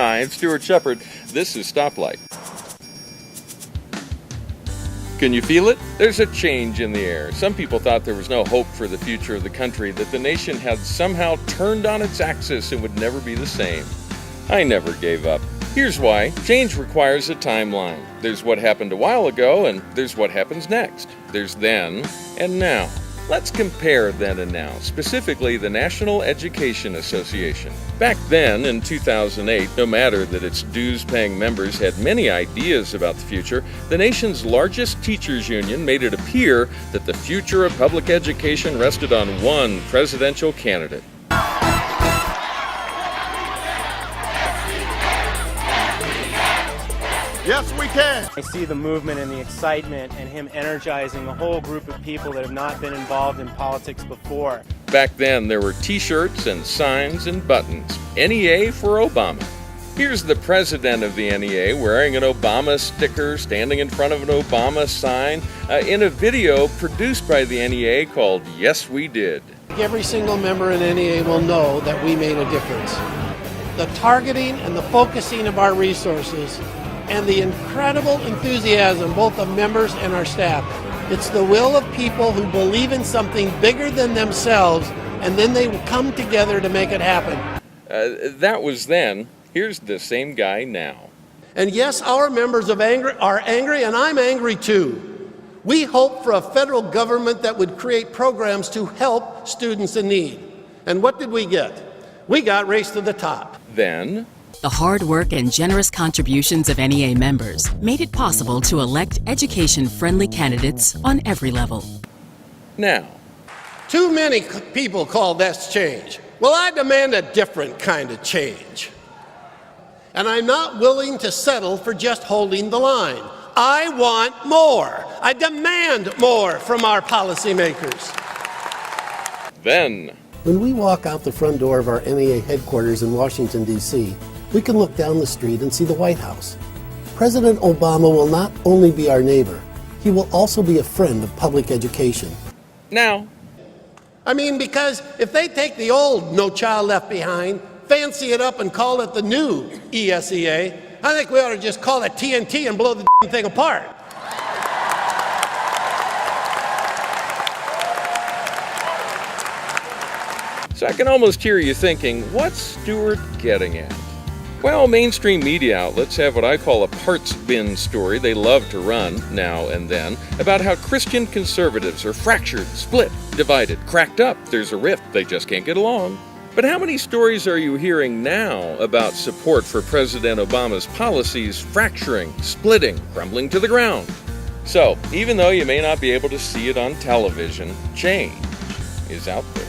Hi, I'm Stuart Shepard. This is Stoplight. Can you feel it? There's a change in the air. Some people thought there was no hope for the future of the country, that the nation had somehow turned on its axis and would never be the same. I never gave up. Here's why. Change requires a timeline. There's what happened a while ago, and there's what happens next. There's then and now. Let's compare then and now, specifically the National Education Association. Back then, in 2008, no matter that its dues-paying members had many ideas about the future, the nation's largest teachers' union made it appear that the future of public education rested on one presidential candidate. Yes, we can. I see the movement and the excitement and him energizing a whole group of people that have not been involved in politics before. Back then, there were t-shirts and signs and buttons. NEA for Obama. Here's the president of the NEA wearing an Obama sticker, standing in front of an Obama sign, in a video produced by the NEA called Yes We Did. Every single member in NEA will know that we made a difference. The targeting and the focusing of our resources and the incredible enthusiasm both of members and our staff. It's the will of people who believe in something bigger than themselves, and then they will come together to make it happen. That was then. Here's the same guy now. And yes, our members are angry, and I'm angry too. We hoped for a federal government that would create programs to help students in need. And what did we get? We got Race to the Top. Then, the hard work and generous contributions of NEA members made it possible to elect education-friendly candidates on every level. now. Too many people call this change. Well, I demand a different kind of change. And I'm not willing to settle for just holding the line. I want more. I demand more from our policymakers. Then, when we walk out the front door of our NEA headquarters in Washington, D.C., we can look down the street and see the White House. President Obama will not only be our neighbor, he will also be a friend of public education. now. I mean, because if they take the old No Child Left Behind, fancy it up and call it the new ESEA, I think we ought to just call it TNT and blow the thing apart. So I can almost hear you thinking, what's Stuart getting at? Well, mainstream media outlets have what I call a parts bin story they love to run now and then about how Christian conservatives are fractured, split, divided, cracked up. There's a rift. They just can't get along. But how many stories are you hearing now about support for President Obama's policies fracturing, splitting, crumbling to the ground? So, even though you may not be able to see it on television, change is out there.